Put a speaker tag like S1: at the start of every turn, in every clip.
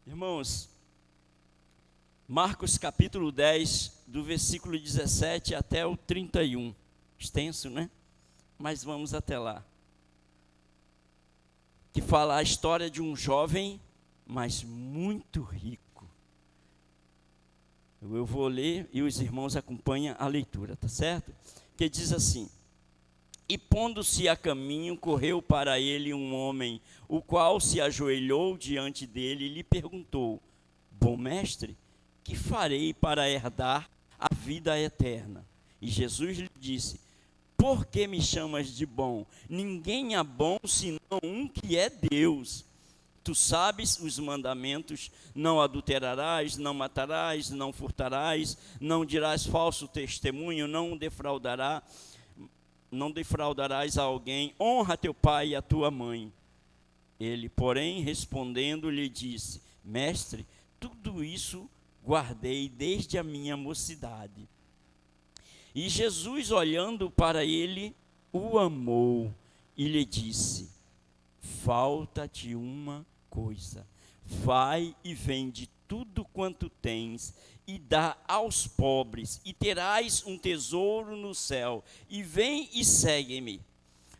S1: Irmãos, Marcos capítulo 10, do versículo 17 até o 31. Extenso, né? Mas vamos até lá. Que fala a história de um jovem, mas muito rico. Eu vou ler e os irmãos acompanham a leitura, tá certo? Que diz assim: E pondo-se a caminho, correu para ele um homem, o qual se ajoelhou diante dele e lhe perguntou: Bom mestre, que farei para herdar a vida eterna? E Jesus lhe disse: Por que me chamas de bom? Ninguém é bom senão um que é Deus. Tu sabes os mandamentos: não adulterarás, não matarás, não furtarás, não dirás falso testemunho, não defraudarás a alguém, honra teu pai e a tua mãe. Ele, porém, respondendo, lhe disse: Mestre, tudo isso guardei desde a minha mocidade. E Jesus, olhando para ele, o amou e lhe disse: Falta-te uma coisa. Vai e vende tudo quanto tens e dá aos pobres, e terás um tesouro no céu. E vem e segue-me.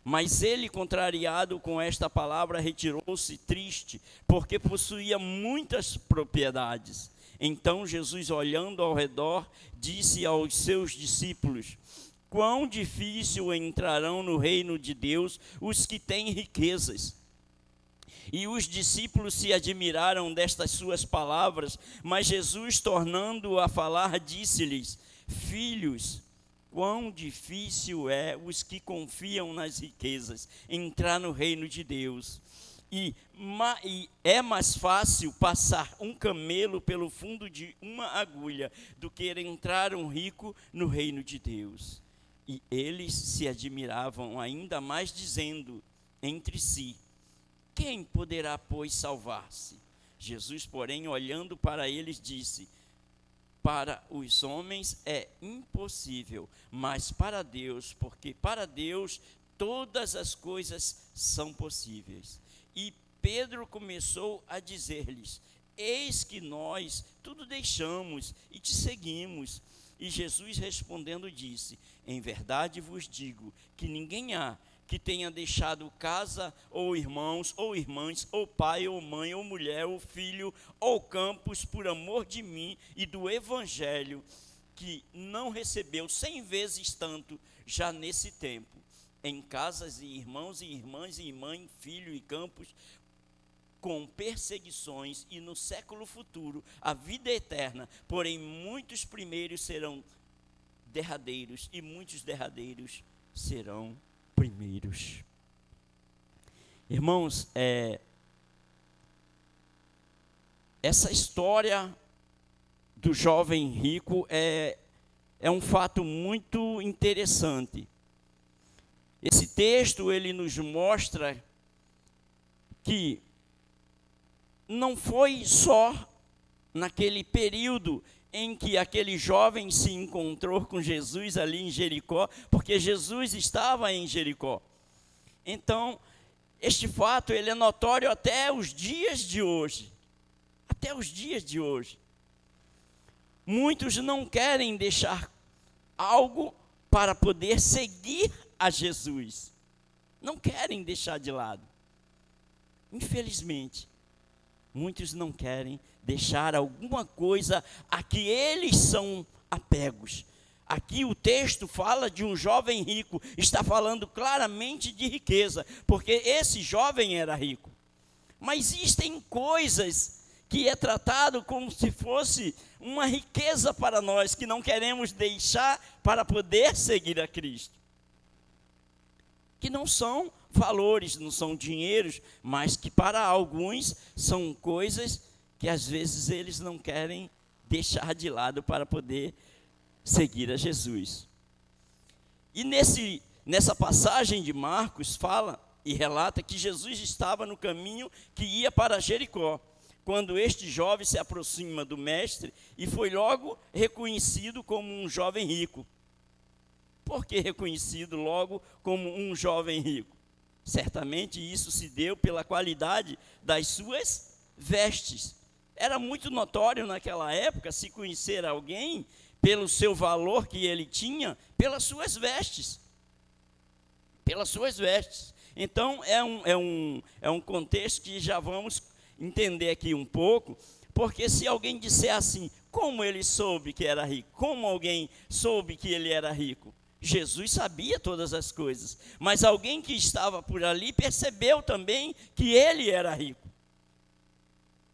S1: Mas ele, contrariado com esta palavra, retirou-se triste, porque possuía muitas propriedades. Então Jesus, olhando ao redor, disse aos seus discípulos: Quão difícil entrarão no reino de Deus os que têm riquezas. E os discípulos se admiraram destas suas palavras, mas Jesus, tornando a falar, disse-lhes: Filhos, quão difícil é os que confiam nas riquezas entrar no reino de Deus. E é mais fácil passar um camelo pelo fundo de uma agulha do que entrar um rico no reino de Deus. E eles se admiravam ainda mais, dizendo entre si: Quem poderá, pois, salvar-se? Jesus, porém, olhando para eles, disse: Para os homens é impossível, mas para Deus, porque para Deus todas as coisas são possíveis. E Pedro começou a dizer-lhes: Eis que nós tudo deixamos e te seguimos. E Jesus, respondendo, disse: Em verdade vos digo que ninguém há que tenha deixado casa, ou irmãos, ou irmãs, ou pai, ou mãe, ou mulher, ou filho, ou campos, por amor de mim e do evangelho, que não recebeu 100 vezes tanto já nesse tempo, em casas e irmãos e irmãs e mãe, filho e campos, com perseguições, e no século futuro a vida eterna. Porém muitos primeiros serão derradeiros, e muitos derradeiros serão primeiros. Irmãos, essa história do jovem rico é um fato muito interessante. Esse texto, ele nos mostra que não foi só naquele período em que aquele jovem se encontrou com Jesus ali em Jericó, porque Jesus estava em Jericó. Então, este fato, ele é notório até os dias de hoje. Até os dias de hoje. Muitos não querem deixar algo para poder seguir a Jesus. Não querem deixar de lado. Infelizmente, muitos não querem deixar alguma coisa a que eles são apegos. Aqui o texto fala de um jovem rico, está falando claramente de riqueza, porque esse jovem era rico. Mas existem coisas que é tratado como se fosse uma riqueza para nós, que não queremos deixar para poder seguir a Cristo. Que não são valores, não são dinheiros, mas que para alguns são coisas que às vezes eles não querem deixar de lado para poder seguir a Jesus. E nessa passagem de Marcos fala e relata que Jesus estava no caminho que ia para Jericó, quando este jovem se aproxima do mestre e foi logo reconhecido como um jovem rico. Por que reconhecido logo como um jovem rico? Certamente isso se deu pela qualidade das suas vestes. Era muito notório naquela época se conhecer alguém pelo seu valor que ele tinha, pelas suas vestes. Pelas suas vestes. Então, é um contexto que já vamos entender aqui um pouco, porque se alguém disser assim, como ele soube que era rico? Como alguém soube que ele era rico? Jesus sabia todas as coisas, mas alguém que estava por ali percebeu também que ele era rico.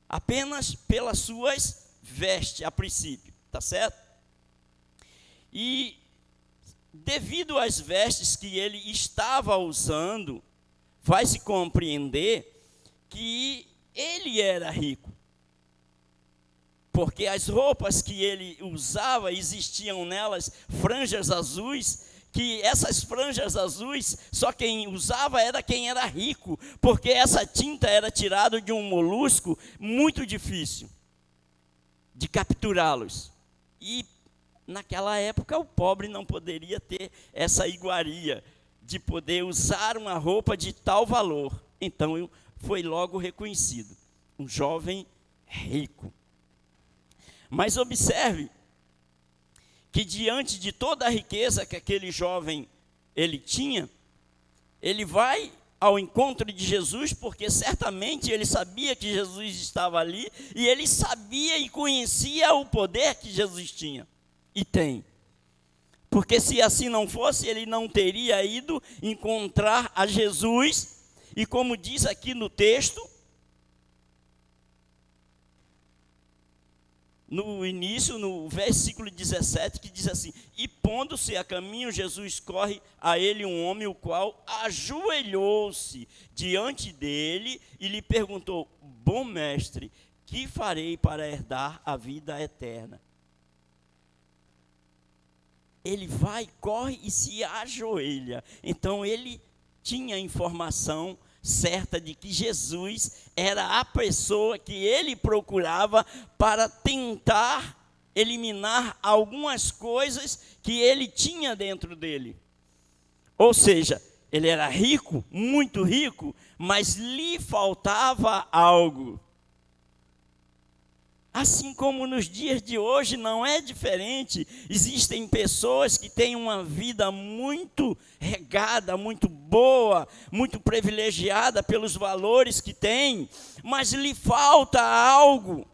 S1: Apenas pelas suas vestes, a princípio, tá certo? E devido às vestes que ele estava usando, vai-se compreender que ele era rico. Porque as roupas que ele usava, existiam nelas franjas azuis, que essas franjas azuis, só quem usava era quem era rico, porque essa tinta era tirada de um molusco muito difícil de capturá-los. E naquela época o pobre não poderia ter essa iguaria de poder usar uma roupa de tal valor. Então foi logo reconhecido, um jovem rico. Mas observe que diante de toda a riqueza que aquele jovem ele tinha, ele vai ao encontro de Jesus, porque certamente ele sabia que Jesus estava ali, e ele sabia e conhecia o poder que Jesus tinha e tem. Porque se assim não fosse, ele não teria ido encontrar a Jesus, e como diz aqui no texto, no início, no versículo 17, que diz assim: e pondo-se a caminho, Jesus corre a ele um homem, o qual ajoelhou-se diante dele e lhe perguntou: bom mestre, que farei para herdar a vida eterna? Ele vai, corre e se ajoelha. Então ele tinha informação certa de que Jesus era a pessoa que ele procurava para tentar eliminar algumas coisas que ele tinha dentro dele. Ou seja, ele era rico, muito rico, mas lhe faltava algo. Assim como nos dias de hoje não é diferente, existem pessoas que têm uma vida muito regada, muito boa, muito privilegiada pelos valores que têm, mas lhe falta algo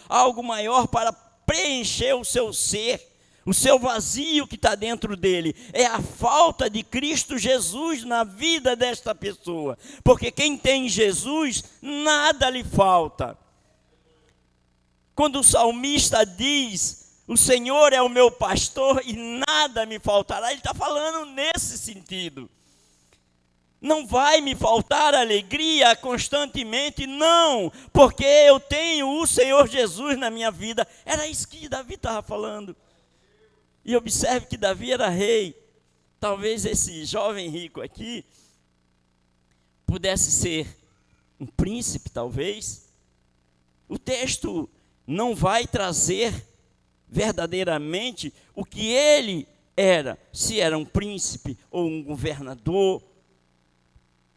S1: algo maior para preencher o seu ser, o seu vazio que está dentro dele. É a falta de Cristo Jesus na vida desta pessoa. Porque quem tem Jesus, nada lhe falta. Quando o salmista diz: o Senhor é o meu pastor e nada me faltará, ele está falando nesse sentido. Não vai me faltar alegria constantemente, não, porque eu tenho o Senhor Jesus na minha vida. Era isso que Davi estava falando. E observe que Davi era rei. Talvez esse jovem rico aqui pudesse ser um príncipe, talvez. O texto não vai trazer verdadeiramente o que ele era, se era um príncipe ou um governador,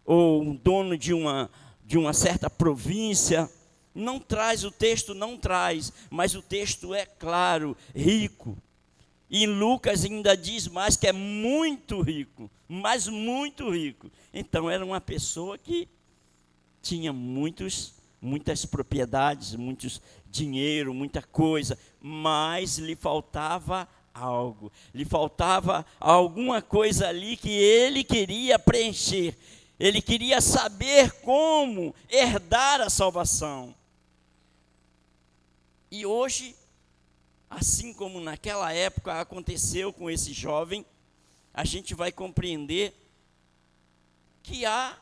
S1: ou um dono de uma certa província. Não traz, o texto não traz, mas o texto é claro, rico. E em Lucas ainda diz mais que é muito rico, mas muito rico. Então era uma pessoa que tinha muitas propriedades, muitos dinheiro, muita coisa, mas lhe faltava algo. Lhe faltava alguma coisa ali que ele queria preencher. Ele queria saber como herdar a salvação. E hoje, assim como naquela época aconteceu com esse jovem, a gente vai compreender que há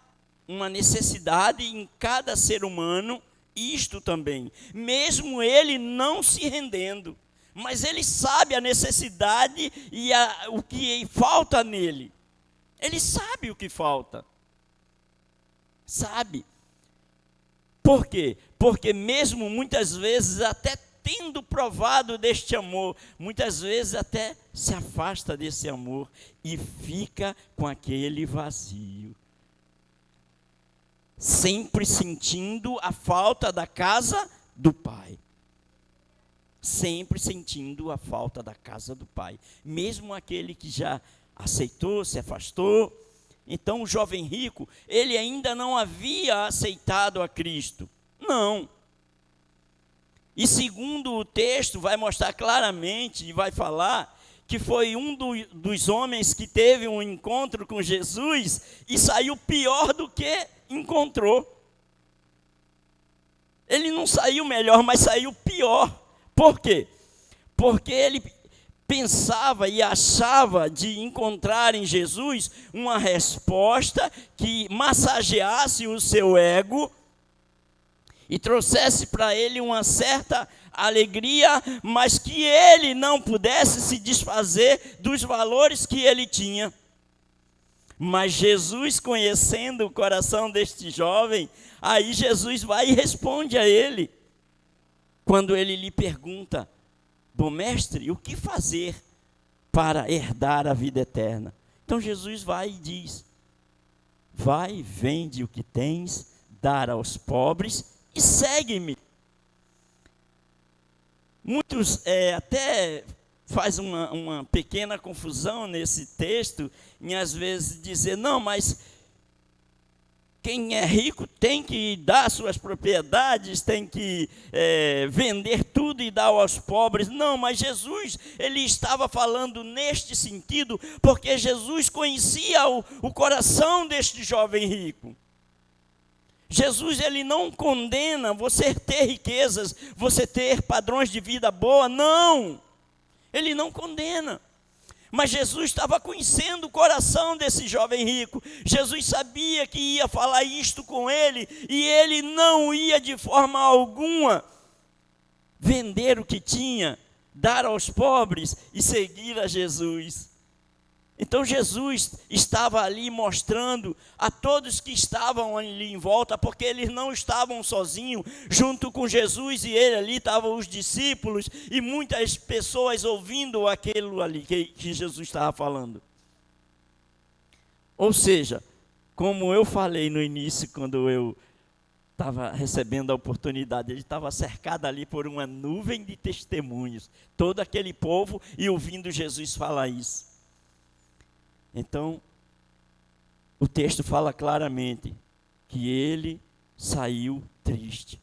S1: uma necessidade em cada ser humano, isto também, mesmo ele não se rendendo, mas ele sabe a necessidade e o que falta nele. Ele sabe o que falta. Sabe? Por quê? Porque mesmo muitas vezes, até tendo provado deste amor, muitas vezes até se afasta desse amor e fica com aquele vazio. sempre sentindo a falta da casa do pai. Sempre sentindo a falta da casa do pai. Mesmo aquele que já aceitou, se afastou. Então o jovem rico, ele ainda não havia aceitado a Cristo. Não. E segundo o texto, vai mostrar claramente e vai falar que foi um dos homens que teve um encontro com Jesus e saiu pior do que encontrou. Ele não saiu melhor, mas saiu pior. Por quê? Porque ele pensava e achava de encontrar em Jesus uma resposta que massageasse o seu ego e trouxesse para ele uma certa alegria, mas que ele não pudesse se desfazer dos valores que ele tinha. Mas Jesus, conhecendo o coração deste jovem, aí Jesus vai e responde a ele. Quando ele lhe pergunta: bom mestre, o que fazer para herdar a vida eterna? Então Jesus vai e diz: vai, vende o que tens, dar aos pobres e segue-me. Muitos até faz uma pequena confusão nesse texto, em às vezes dizer, não, mas quem é rico tem que dar suas propriedades, tem que vender tudo e dar aos pobres. Não, mas Jesus, ele estava falando neste sentido, porque Jesus conhecia o coração deste jovem rico. Jesus, ele não condena você ter riquezas, você ter padrões de vida boa, não. Ele não condena. Mas Jesus estava conhecendo o coração desse jovem rico. Jesus sabia que ia falar isto com ele, e ele não ia de forma alguma vender o que tinha, dar aos pobres e seguir a Jesus. Então Jesus estava ali mostrando a todos que estavam ali em volta, porque eles não estavam sozinhos, junto com Jesus e ele ali estavam os discípulos e muitas pessoas ouvindo aquilo ali que Jesus estava falando. Ou seja, como eu falei no início, quando eu estava recebendo a oportunidade, ele estava cercado ali por uma nuvem de testemunhos, todo aquele povo e ouvindo Jesus falar isso. Então, o texto fala claramente que ele saiu triste.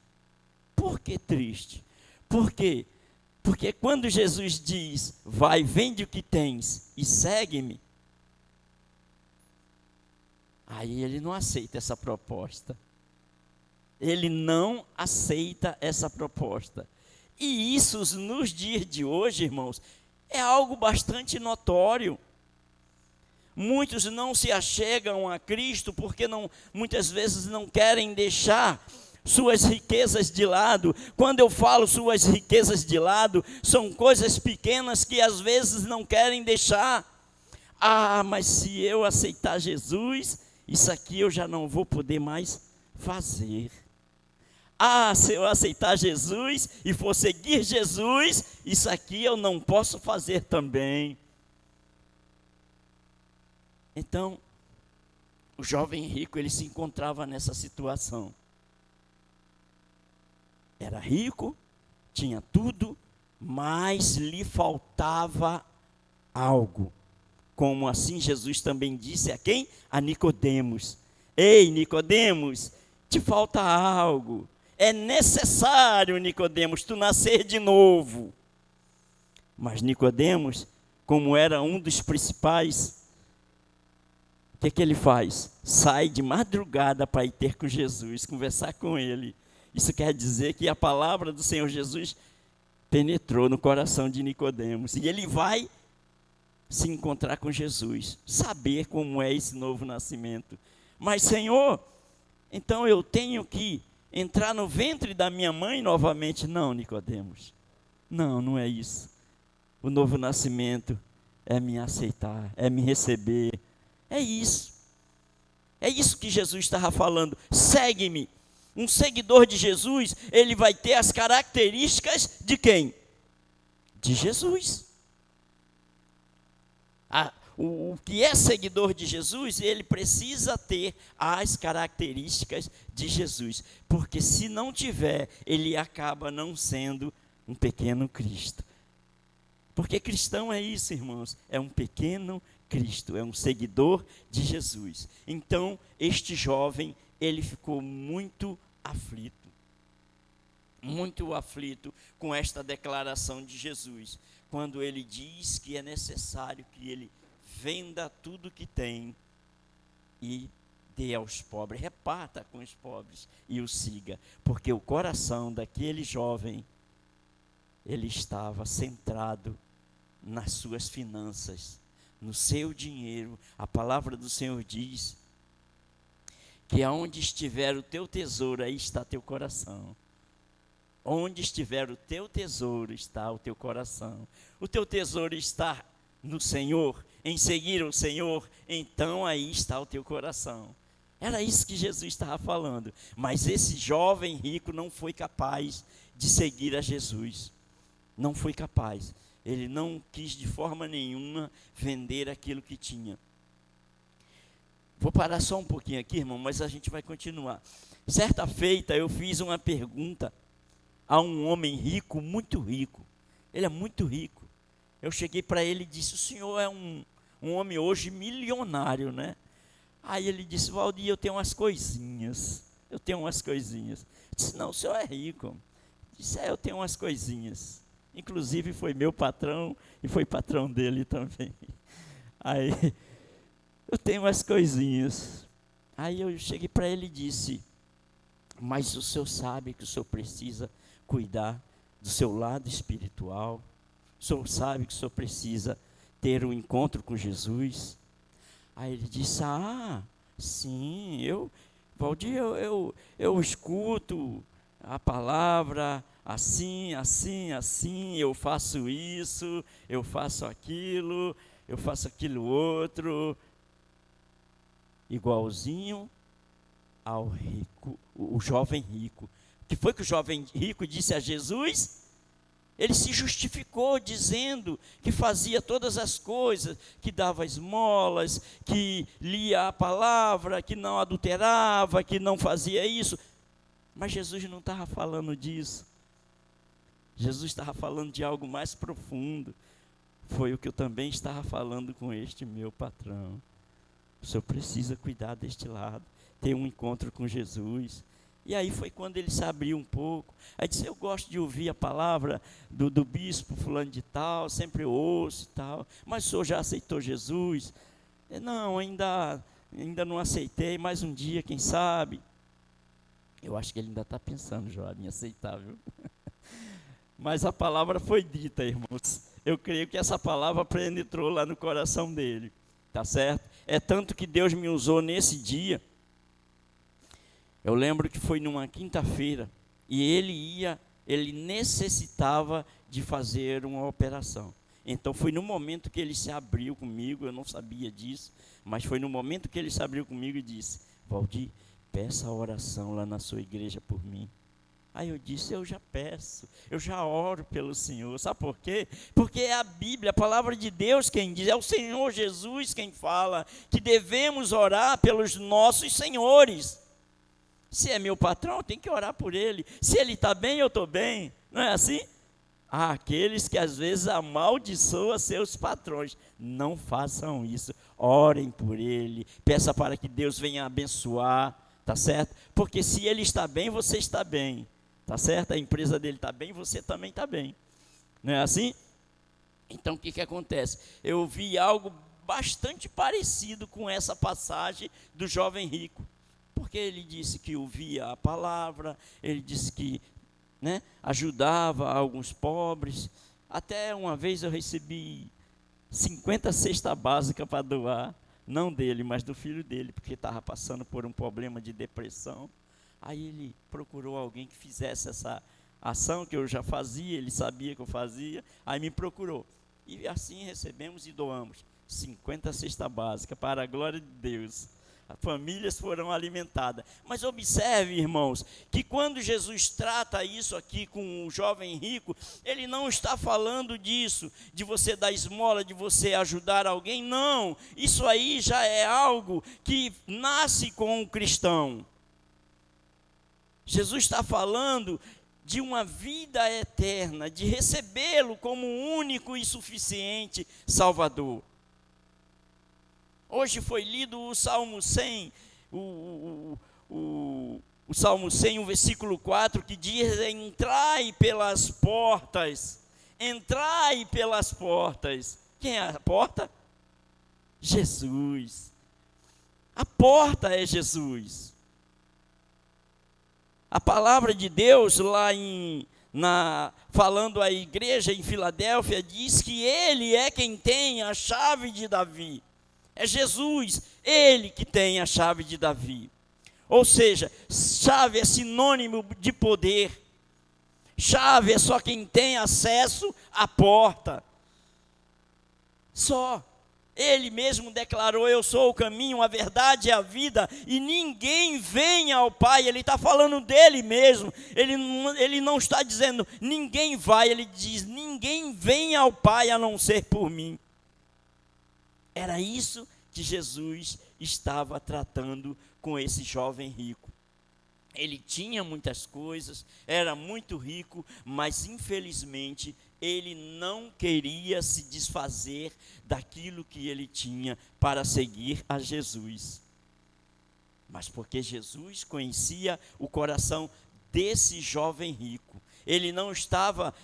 S1: Por que triste? Por quê? Porque quando Jesus diz, vai, vende o que tens e segue-me, aí ele não aceita essa proposta. Ele não aceita essa proposta. E isso, nos dias de hoje, irmãos, é algo bastante notório. Muitos não se achegam a Cristo porque muitas vezes não querem deixar suas riquezas de lado. Quando eu falo suas riquezas de lado, são coisas pequenas que às vezes não querem deixar. Ah, mas se eu aceitar Jesus, isso aqui eu já não vou poder mais fazer. Ah, se eu aceitar Jesus e for seguir Jesus, isso aqui eu não posso fazer também. Então, o jovem rico, ele se encontrava nessa situação. Era rico, tinha tudo, mas lhe faltava algo. Como assim Jesus também disse a quem? A Nicodemos. Ei, Nicodemos, te falta algo. É necessário, Nicodemos, tu nascer de novo. Mas Nicodemos, como era um dos principais, o que ele faz? Sai de madrugada para ir ter com Jesus, conversar com ele. Isso quer dizer que a palavra do Senhor Jesus penetrou no coração de Nicodemos. E ele vai se encontrar com Jesus, saber como é esse novo nascimento. Mas, Senhor, então eu tenho que entrar no ventre da minha mãe novamente? Não, Nicodemos. Não, não é isso. O novo nascimento é me aceitar, é me receber. É isso. É isso que Jesus estava falando. Segue-me. Um seguidor de Jesus, ele vai ter as características de quem? De Jesus. o que é seguidor de Jesus, ele precisa ter as características de Jesus, porque se não tiver, ele acaba não sendo um pequeno Cristo. Porque cristão é isso, irmãos, é um pequeno Cristo, é um seguidor de Jesus. Então, este jovem, ele ficou muito aflito com esta declaração de Jesus, quando ele diz que é necessário que ele venda tudo que tem e dê aos pobres, reparta com os pobres e o siga, porque o coração daquele jovem, ele estava centrado nas suas finanças, no seu dinheiro. A palavra do Senhor diz que aonde estiver o teu tesouro, aí está teu coração. Onde estiver o teu tesouro, está o teu coração. O teu tesouro está no Senhor, em seguir o Senhor, então aí está o teu coração. Era isso que Jesus estava falando. Mas esse jovem rico não foi capaz de seguir a Jesus. Não foi capaz. Ele não quis de forma nenhuma vender aquilo que tinha. Vou parar só um pouquinho aqui, irmão, mas a gente vai continuar. Certa feita eu fiz uma pergunta a um homem rico, muito rico. Ele é muito rico. Eu cheguei para ele e disse: o senhor é um homem hoje milionário, né? Aí ele disse: Valdir, eu tenho umas coisinhas. Eu disse: não, o senhor é rico. Eu disse: eu tenho umas coisinhas. Inclusive foi meu patrão e foi patrão dele também. Aí, eu tenho umas coisinhas. Aí eu cheguei para ele e disse: mas o senhor sabe que o senhor precisa cuidar do seu lado espiritual. O senhor sabe que o senhor precisa ter um encontro com Jesus. Aí ele disse: sim, Valdir, eu escuto a palavra assim, eu faço isso, eu faço aquilo outro, igualzinho ao rico, o jovem rico. O que foi que o jovem rico disse a Jesus? Ele se justificou dizendo que fazia todas as coisas, que dava esmolas, que lia a palavra, que não adulterava, que não fazia isso. Mas Jesus não estava falando disso. Jesus estava falando de algo mais profundo. Foi o que eu também estava falando com este meu patrão. O senhor precisa cuidar deste lado, ter um encontro com Jesus. E aí foi quando ele se abriu um pouco. Aí disse: eu gosto de ouvir a palavra do bispo fulano de tal, sempre eu ouço e tal. Mas o senhor já aceitou Jesus? Não, ainda não aceitei, mais um dia, quem sabe. Eu acho que ele ainda está pensando, João, em aceitar, viu? Mas a palavra foi dita, irmãos. Eu creio que essa palavra penetrou lá no coração dele, tá certo? É tanto que Deus me usou nesse dia. Eu lembro que foi numa quinta-feira e ele necessitava de fazer uma operação. Então foi no momento que ele se abriu comigo, eu não sabia disso, mas foi no momento que ele se abriu comigo e disse: Valdir, peça a oração lá na sua igreja por mim. Aí eu disse: eu já peço, eu já oro pelo Senhor. Sabe por quê? Porque é a Bíblia, a palavra de Deus quem diz, é o Senhor Jesus quem fala que devemos orar pelos nossos senhores. Se é meu patrão, eu tenho que orar por ele. Se ele está bem, eu estou bem. Não é assim? Há aqueles que às vezes amaldiçoam seus patrões. Não façam isso. Orem por ele. Peça para que Deus venha abençoar. Tá certo? Porque se ele está bem, você está bem. Tá certo? A empresa dele está bem, você também está bem. Não é assim? Então o que acontece? Eu vi algo bastante parecido com essa passagem do jovem rico. Porque ele disse que ouvia a palavra, ele disse que ajudava alguns pobres. Até uma vez eu recebi 50 cestas básicas para doar, não dele, mas do filho dele, porque estava passando por um problema de depressão. Aí ele procurou alguém que fizesse essa ação que eu já fazia, ele sabia que eu fazia, aí me procurou. E assim recebemos e doamos 50 cestas básicas, para a glória de Deus. famílias foram alimentadas. Mas observe, irmãos, que quando Jesus trata isso aqui com o jovem rico, ele não está falando disso, de você dar esmola, de você ajudar alguém, não. Isso aí já é algo que nasce com o cristão. Jesus está falando de uma vida eterna, de recebê-lo como único e suficiente Salvador. Hoje foi lido o Salmo 100, o Salmo 100, o versículo 4, que diz: entrai pelas portas, entrai pelas portas. Quem é a porta? Jesus. A porta é Jesus. A palavra de Deus lá falando à igreja em Filadélfia, diz que Ele é quem tem a chave de Davi. É Jesus, Ele que tem a chave de Davi. Ou seja, chave é sinônimo de poder. Chave é só quem tem acesso à porta. Só. Ele mesmo declarou: eu sou o caminho, a verdade e a vida, e ninguém vem ao Pai. Ele está falando dele mesmo. Ele não está dizendo ninguém vai, ele diz: ninguém vem ao Pai a não ser por mim. Era isso que Jesus estava tratando com esse jovem rico. Ele tinha muitas coisas, era muito rico, mas infelizmente ele não queria se desfazer daquilo que ele tinha para seguir a Jesus. Mas porque Jesus conhecia o coração desse jovem rico, ele não estava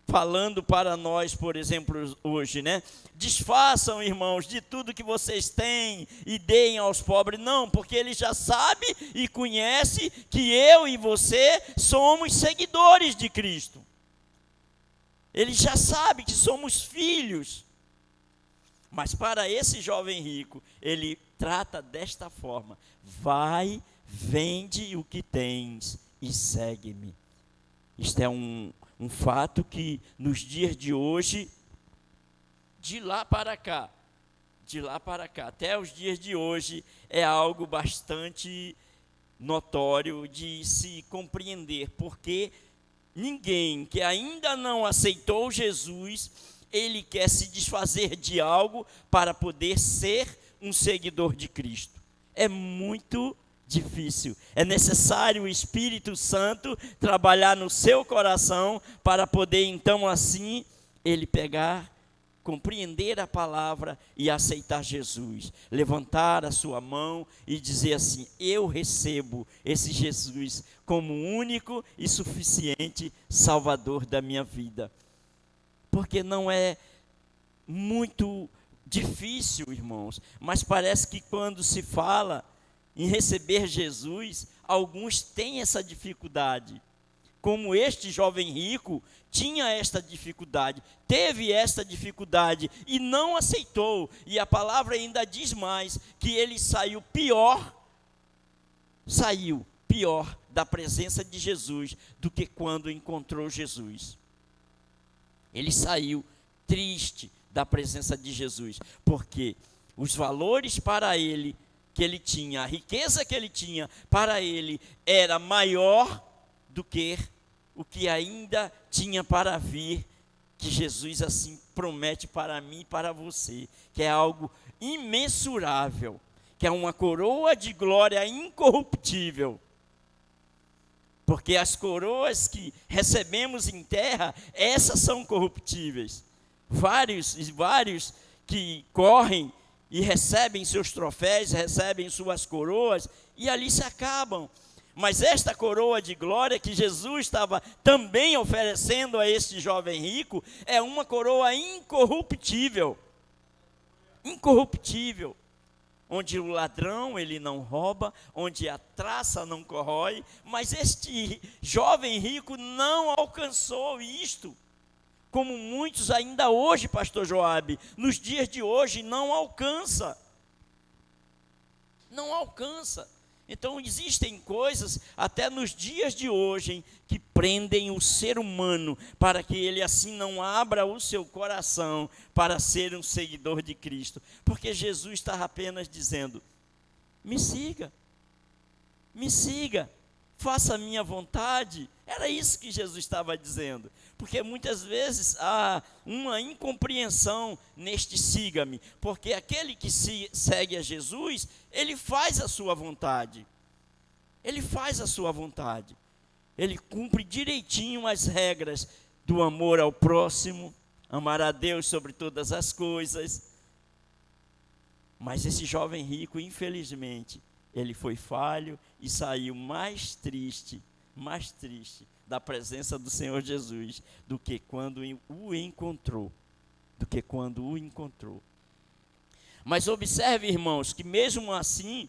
S1: falando para nós, por exemplo, hoje, né? Desfaçam, irmãos, de tudo que vocês têm e deem aos pobres. Não, porque ele já sabe e conhece que eu e você somos seguidores de Cristo. Ele já sabe que somos filhos. Mas para esse jovem rico, ele trata desta forma: vai, vende o que tens e segue-me. Isto é um fato que nos dias de hoje, de lá para cá, até os dias de hoje, é algo bastante notório de se compreender, porque ninguém que ainda não aceitou Jesus, ele quer se desfazer de algo para poder ser um seguidor de Cristo. É muito difícil. É necessário o Espírito Santo trabalhar no seu coração para poder, então, assim, ele pegar, compreender a palavra e aceitar Jesus. Levantar a sua mão e dizer assim: eu recebo esse Jesus como único e suficiente Salvador da minha vida. Porque não é muito difícil, irmãos, mas parece que quando se fala em receber Jesus, alguns têm essa dificuldade. Como este jovem rico tinha esta dificuldade, teve esta dificuldade e não aceitou. E a palavra ainda diz mais, que ele saiu pior da presença de Jesus do que quando encontrou Jesus. Ele saiu triste da presença de Jesus, porque os valores para ele que ele tinha, a riqueza que ele tinha, para ele era maior do que o que ainda tinha para vir, que Jesus assim promete para mim e para você, que é algo imensurável, que é uma coroa de glória incorruptível. Porque as coroas que recebemos em terra, essas são corruptíveis. Vários que correm e recebem seus troféus, recebem suas coroas, e ali se acabam. Mas esta coroa de glória que Jesus estava também oferecendo a este jovem rico, é uma coroa incorruptível. Incorruptível. Onde o ladrão, ele não rouba, onde a traça não corrói, mas este jovem rico não alcançou isto. Como muitos ainda hoje, pastor Joabe, nos dias de hoje, não alcança. Não alcança. Então existem coisas, até nos dias de hoje, que prendem o ser humano, para que ele assim não abra o seu coração para ser um seguidor de Cristo. Porque Jesus estava apenas dizendo: me siga, me siga, faça a minha vontade. Era isso que Jesus estava dizendo, porque muitas vezes há uma incompreensão neste siga-me, porque aquele que segue a Jesus, ele faz a sua vontade, ele faz a sua vontade, ele cumpre direitinho as regras do amor ao próximo, amar a Deus sobre todas as coisas. Mas esse jovem rico, infelizmente, ele foi falho e saiu mais triste da presença do Senhor Jesus do que quando o encontrou. Mas observe, irmãos, que mesmo assim,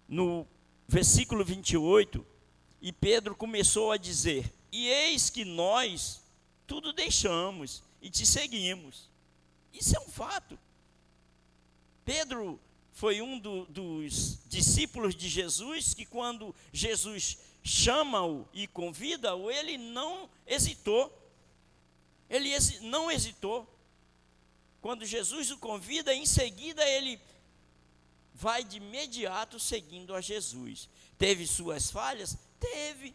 S1: no versículo 28, e Pedro começou a dizer: e eis que nós tudo deixamos e te seguimos. Isso é um fato. Pedro foi um dos discípulos de Jesus que, quando Jesus chama-o e convida-o, ele não hesitou. Não hesitou. Quando Jesus o convida, em seguida ele vai de imediato seguindo a Jesus. Teve suas falhas? Teve.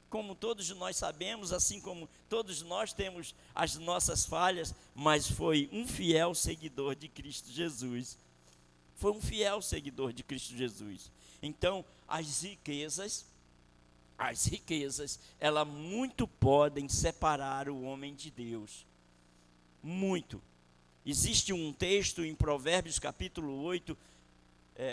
S1: Como todos nós sabemos, assim como todos nós temos as nossas falhas, mas foi um fiel seguidor de Cristo Jesus. Foi um fiel seguidor de Cristo Jesus. Então, as riquezas, elas muito podem separar o homem de Deus. Muito. Existe um texto em Provérbios capítulo 8,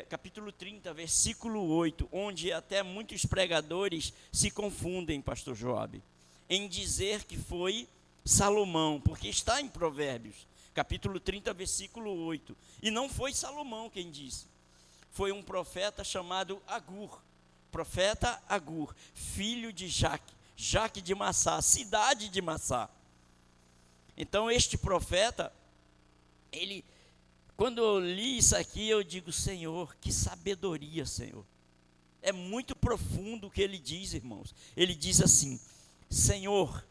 S1: capítulo 30, versículo 8, onde até muitos pregadores se confundem, pastor Joab, em dizer que foi Salomão, porque está em Provérbios, capítulo 30, versículo 8, e não foi Salomão quem disse, foi um profeta chamado Agur, filho de Jaque de Massá, cidade de Massá. Então este profeta, quando eu li isso aqui, eu digo: Senhor, que sabedoria, Senhor. É muito profundo o que ele diz, irmãos. Ele diz assim: Senhor,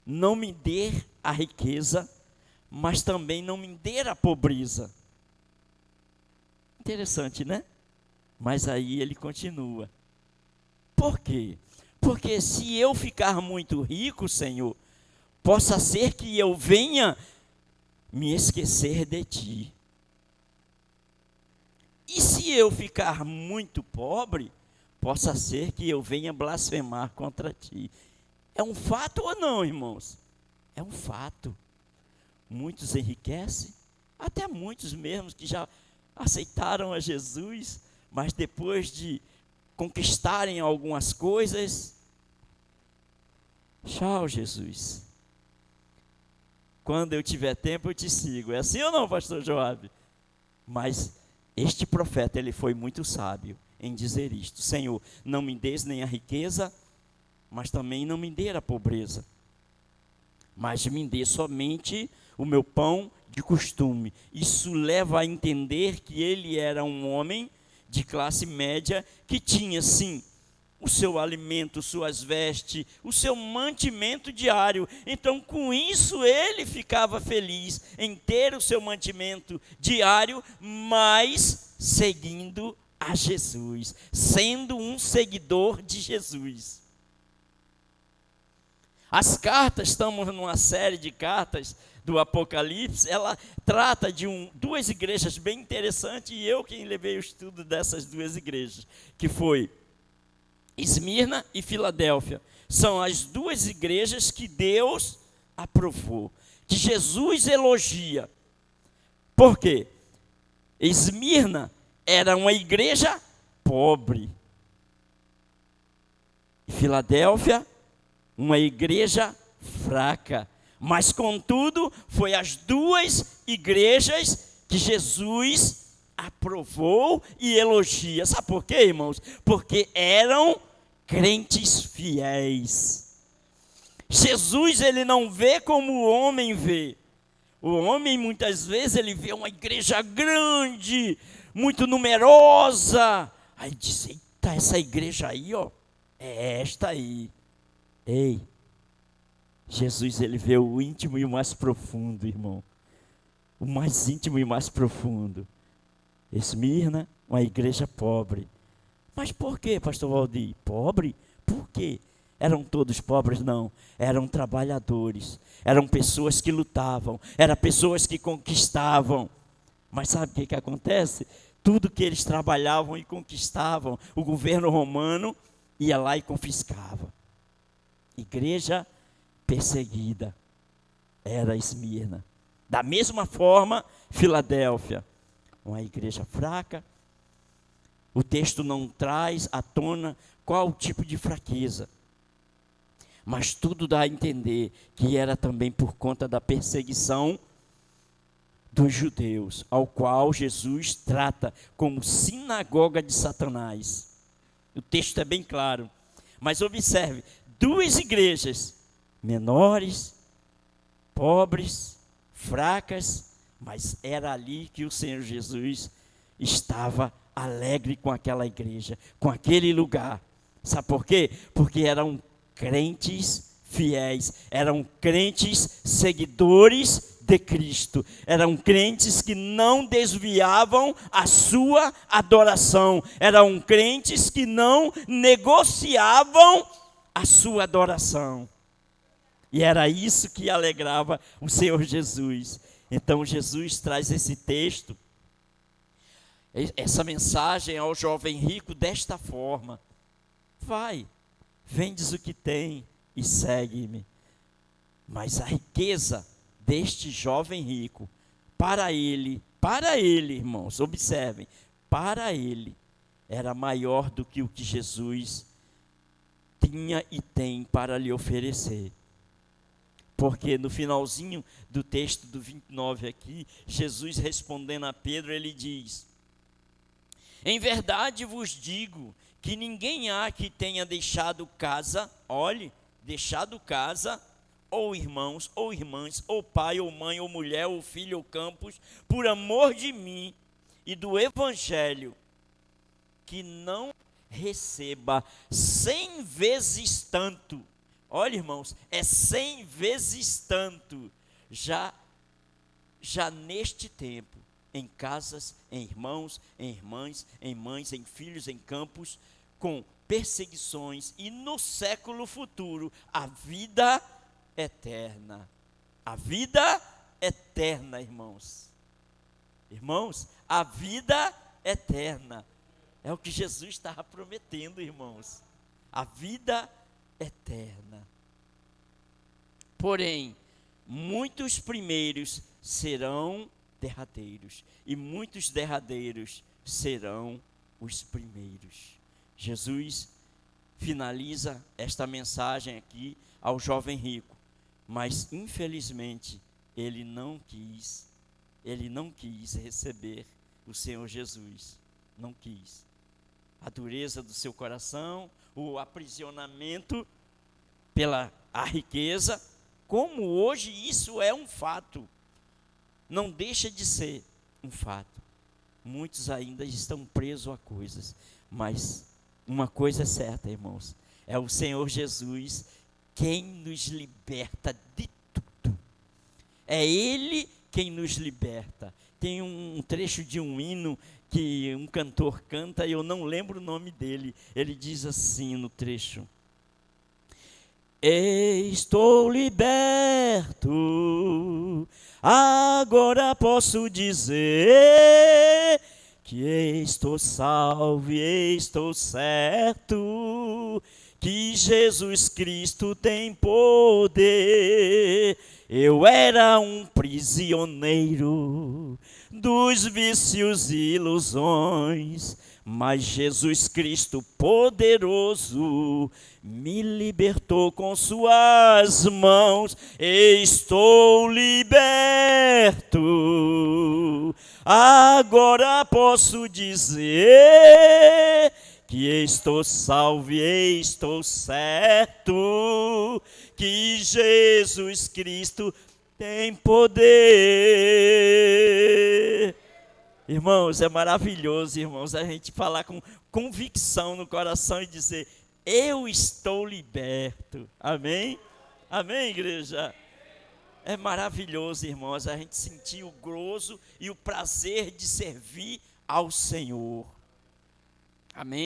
S1: não me dê a riqueza, mas também não me dê a pobreza. Interessante, né? Mas aí ele continua. Por quê? Porque se eu ficar muito rico, Senhor, possa ser que eu venha me esquecer de Ti. E se eu ficar muito pobre, possa ser que eu venha blasfemar contra Ti. É um fato ou não, irmãos? É um fato. Muitos enriquecem, até muitos mesmo que já aceitaram a Jesus, mas depois de conquistarem algumas coisas, tchau, Jesus. Quando eu tiver tempo eu te sigo. É assim ou não, pastor Joab? Mas este profeta, ele foi muito sábio em dizer isto: Senhor, não me des nem a riqueza, mas também não me dê a pobreza, mas me dê somente o meu pão de costume. Isso leva a entender que ele era um homem de classe média, que tinha sim o seu alimento, suas vestes, o seu mantimento diário. Então, com isso, ele ficava feliz em ter o seu mantimento diário, mas seguindo a Jesus, sendo um seguidor de Jesus. As cartas, estamos numa série de cartas do Apocalipse, ela trata de duas igrejas bem interessantes, e eu quem levei o estudo dessas duas igrejas, que foi Esmirna e Filadélfia. São as duas igrejas que Deus aprovou, que Jesus elogia. Por quê? Esmirna era uma igreja pobre. Filadélfia, uma igreja fraca. Mas, contudo, foi as duas igrejas que Jesus aprovou e elogia. Sabe por quê, irmãos? Porque eram crentes fiéis. Jesus, ele não vê como o homem vê. O homem, muitas vezes, ele vê uma igreja grande, muito numerosa. Aí diz: eita, essa igreja aí, ó, é esta aí. Ei, Jesus, ele vê o íntimo e o mais profundo, irmão. O mais íntimo e mais profundo. Esmirna, uma igreja pobre. Mas por quê, pastor Valdir? Pobre? Por quê? Eram todos pobres? Não. Eram trabalhadores. Eram pessoas que lutavam. Eram pessoas que conquistavam. Mas sabe o que acontece? Tudo que eles trabalhavam e conquistavam, o governo romano ia lá e confiscava. Igreja perseguida era Esmirna. Da mesma forma, Filadélfia, uma igreja fraca. O texto não traz à tona qual o tipo de fraqueza, mas tudo dá a entender que era também por conta da perseguição dos judeus, ao qual Jesus trata como sinagoga de Satanás. O texto é bem claro, mas observe, duas igrejas menores, pobres, fracas, mas era ali que o Senhor Jesus estava alegre com aquela igreja, com aquele lugar. Sabe por quê? Porque eram crentes fiéis, eram crentes seguidores de Cristo, eram crentes que não desviavam a sua adoração, eram crentes que não negociavam a sua adoração. E era isso que alegrava o Senhor Jesus. Então Jesus traz esse texto, essa mensagem ao jovem rico desta forma: vai, vendes o que tem e segue-me. Mas a riqueza deste jovem rico, para ele, irmãos, observem, para ele era maior do que o que Jesus tinha e tem para lhe oferecer. Porque no finalzinho do texto do 29 aqui, Jesus respondendo a Pedro, ele diz: em verdade vos digo que ninguém há que tenha deixado casa, olhe, deixado casa, ou irmãos, ou irmãs, ou pai, ou mãe, ou mulher, ou filho, ou campos, por amor de mim e do evangelho, que não receba 100 vezes tanto. Olha, irmãos, é 100 vezes tanto, já neste tempo, em casas, em irmãos, em irmãs, em mães, em filhos, em campos, com perseguições, e no século futuro, a vida eterna. A vida eterna, irmãos. Irmãos, a vida eterna. É o que Jesus estava prometendo, irmãos. A vida eterna. Porém, muitos primeiros serão derradeiros, e muitos derradeiros serão os primeiros. Jesus finaliza esta mensagem aqui ao jovem rico, mas infelizmente ele não quis receber o Senhor Jesus, não quis. A dureza do seu coração, o aprisionamento pela a riqueza, como hoje isso é um fato, não deixa de ser um fato. Muitos ainda estão presos a coisas, mas uma coisa é certa, irmãos, é o Senhor Jesus quem nos liberta de tudo. É Ele quem nos liberta. Tem um trecho de um hino que um cantor canta, e eu não lembro o nome dele. Ele diz assim no trecho: estou liberto, agora posso dizer que estou salvo e estou certo, que Jesus Cristo tem poder. Eu era um prisioneiro dos vícios e ilusões, mas Jesus Cristo poderoso me libertou com suas mãos. Estou liberto, agora posso dizer que estou salvo e estou certo, que Jesus Cristo tem poder. Irmãos, é maravilhoso, irmãos, a gente falar com convicção no coração e dizer: eu estou liberto. Amém? Amém, igreja? É maravilhoso, irmãos, a gente sentir o gozo e o prazer de servir ao Senhor. Amém?